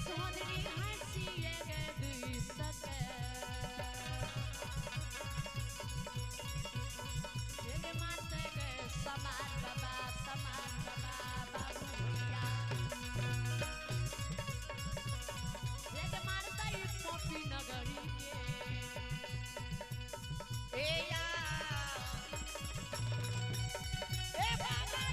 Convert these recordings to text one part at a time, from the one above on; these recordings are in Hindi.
सोहनी हंसिए गे दुई सके ये मारते गे समार बाबा बाबू भैया ये मारते ही पोपी नगरी के ए या ए बाबा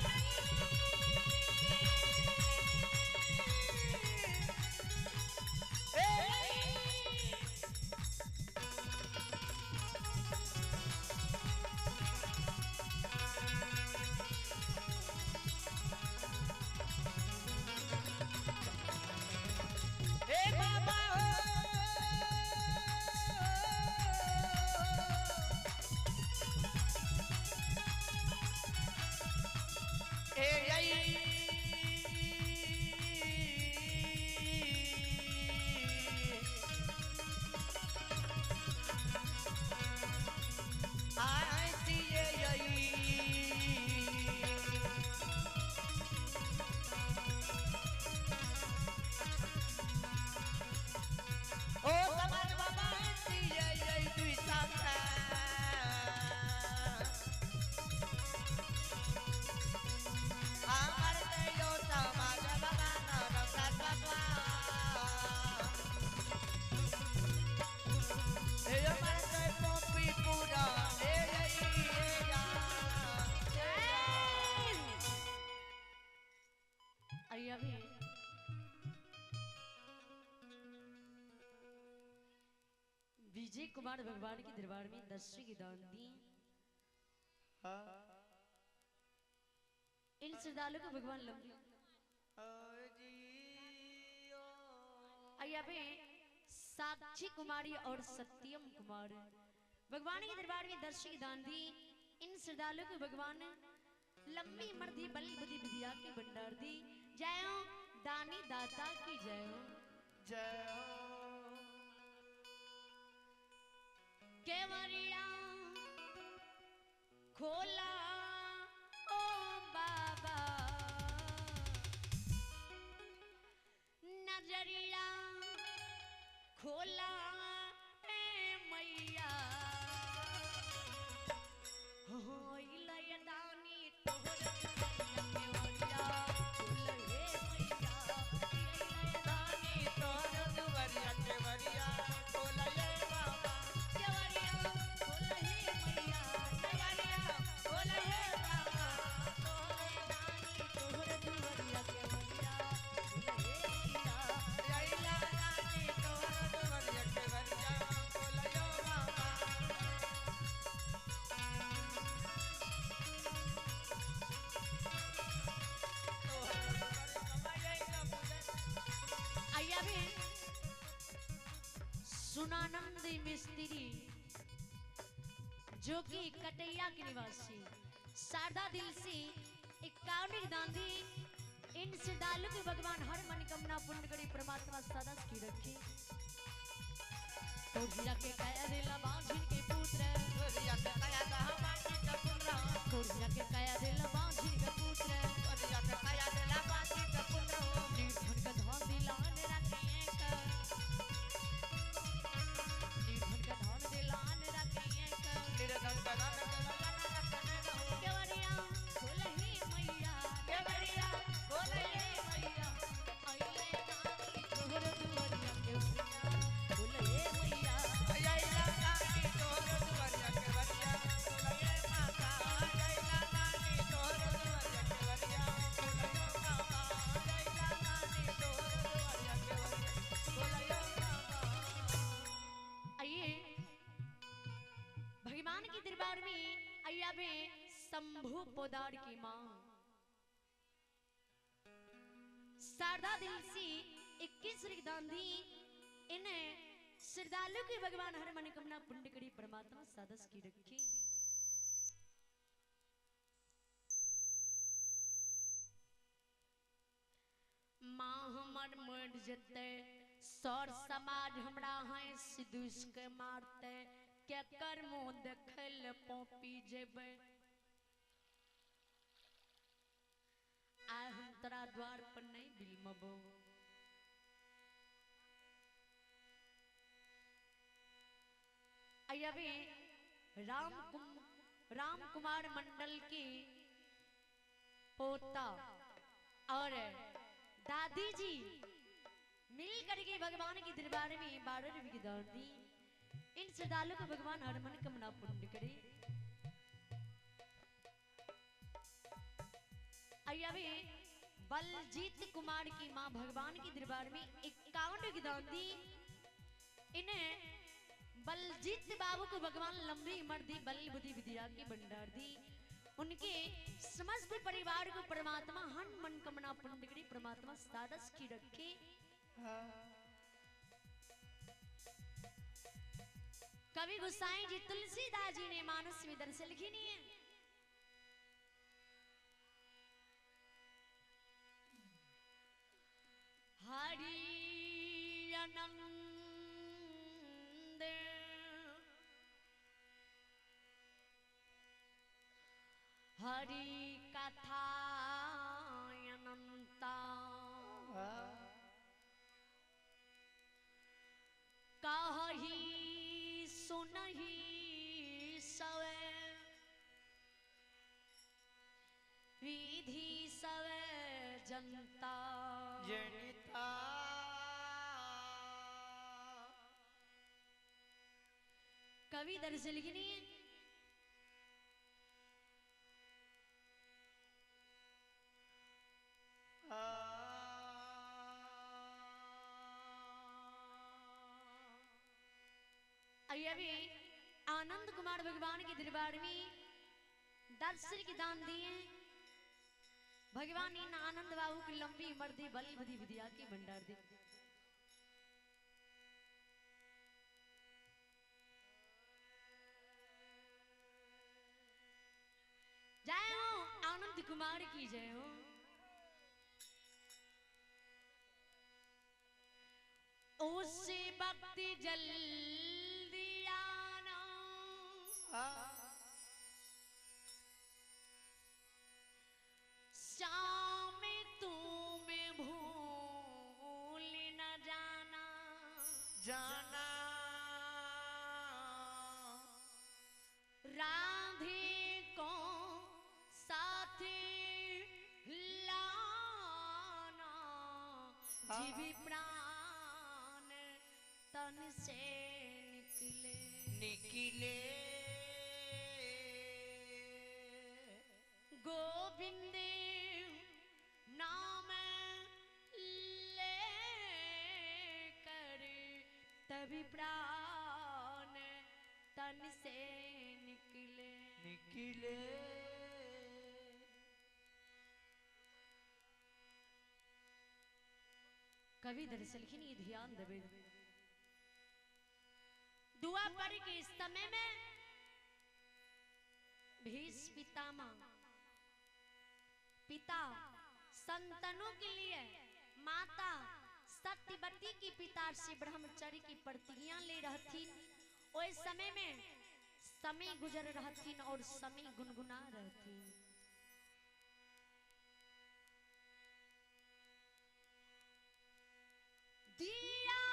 अभी विजय कुमार भगवान के दरबार में दर्शी की दान दी। इन श्रद्धालु को भगवान लंबी अभी साक्षी कुमारी और सत्यम कुमार भगवान के दरबार में दर्शी की दान दी। इन श्रद्धालु को भगवान लंबी उम्र दी बली बुद्धि विद्या की भंडार दी। जय हो दानी दाता की जय हो जय हो केवरिया खोला ओ बाबा नजरिया खोला ए मैया हो इलय दानी तोहर केवरिया खोला हे मैया इलय दानी तोहर दुवरिया केवरिया खोला ये बाबा केवरिया खोला हे मैया केवरिया खोला हे बाबा तोहर दानी तोहर दुवरिया केवरिया खोला हे मैया यैला रानी तोहर दुवरिया केवरिया खोला यो बाबा सुनानंद मिस्त्री जो कि कटैया के निवासी शारदा दिल से 51 दांधी इन श्रद्धालु के भगवान हर मनोकामना पूर्ण करे परमात्मा सदा की रखे। तो हीरा के काया दिला बांझिन के पुत्र दुवरिया के काया दहा बाजी का पुत्र तो हीरा के काया दिला बांझिन के पुत्र दुवरिया के काया दला बाजी का पुत्र निर्धन का धन दिलान रखिए का निर्धन का धन दिलान रखिए का निर्धन का धन गला रखने रहो केवरिया खोलही मैया केवरिया खोला ये मैया अइले दानी तोहर दुवरिया केवरिया खोलहे मैया यैला रानी तोहर दुवरिया केवरिया खोला ये माता यैला रानी तोहर दुवरिया केवरिया खोला यो बाबा यैला रानी तोहर दुवरिया केवरिया खोला यो बाबा। आइए भगवान के दरबार में अय्या में शंभु पोदार की मां शारदा दिल से 21 दांधी इन्हें श्रद्धालु के भगवान हर मनोकामना पुण्य करी परमात्मा सदस की रखी। माँ हमर मर जते सर समाज हमरा है सिदुस के मारते के कर मुंह देखल पोपी जेबे आ हम तोरा द्वार पर नहीं बिलमबो अभी राम कुमार मंडल की पोता और दादी जी मिल करके भगवान के दरबार में 12 रुपए की दान दी। इन श्रद्धालुओं को भगवान हर मन कामना पूर्ण करे। अभी बलजीत कुमार की मां भगवान के दरबार में 51 रुपए की दान दी। इन्हें बलजीत बाबू को भगवान लंबी उम्र दी, बल बुद्धि विद्या की भंडार दी। उनके समस्त परिवार को परमात्मा हर मनोकामना पूर्ण करे, परमात्मा सादस की रखे। कवि गोसाई जी तुलसीदास जी ने मानस में दर्श लिखी नहीं है। हरि आनंद हरि कथा अनंता कहि सुनहि सवे विधि सवे जनता जनिता कवि दर्श लिखनी है। अभी आनंद कुमार भगवान के दरबार में दर्शन की दान दिए। भगवान इन आनंद बाबू की लंबी उम्र दी, बल बुद्धि विद्या की भंडार दी। जय हो आनंद कुमार की जय हो। उससे भक्ति जल दिया ना शाम तुम्हें भूल न जाना जाना राधे को साथ लाना जीव प्राण तन से निकले निकले गोविंद नाम ले कर तभी प्राण तन से निकले निकले कवि दरअसल लिखनी ध्यान देवे। द्वापर के समय में भीष्म पितामह पिता संतानों के लिए माता सत्यवती की पिता से ब्रह्मचर्य की प्रतिज्ञा ले रही थी। उस समय में समय गुजर रही थी और समय गुनगुना रही थी। दिया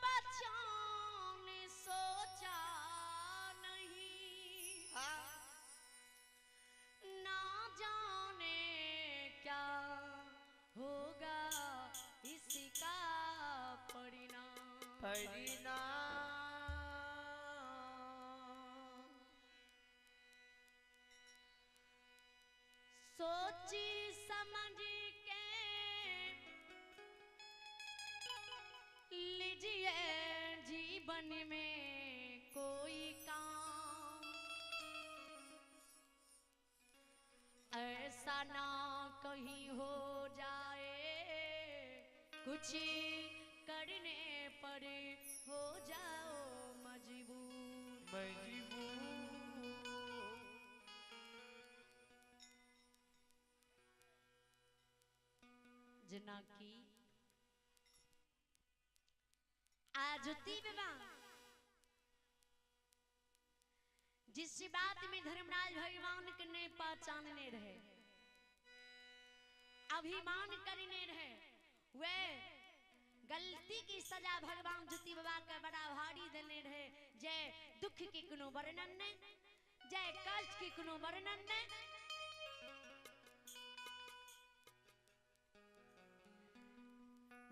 बचान सोचा नहीं ना जाने क्या होगा इसका परिणाम सोची समझ के लीजिए जीवन में कोई काम ऐसा ना कहीं हो जाए कुछ करने पर हो जाओ मजबूर जना की आजुती विवाह जिस बात में धर्मराज भगवान ने पहचानने रहे अभिमान करने रहे वे गलती की सजा भगवान ज्योति बाबा के बड़ा भारी देने रहे। जय दुख के कोनो वर्णन ने, जय कष्ट के कोनो वर्णन ने।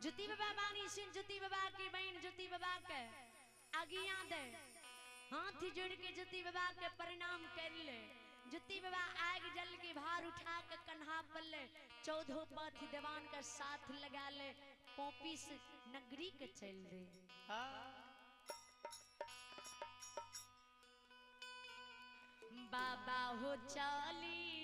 ज्योति बाबा बानी सिंह ज्योति बाबा की बहन ज्योति बाबा के आगिया दे हाथ जोड़ के ज्योति बाबा के प्रणाम कर ले। ज्योति बाबा आग जल के भार उठा के कन्हा पर ले 14 पथ देवान का साथ लगा ले। पोपीस नगरी के चल दे। बाबा हो चाली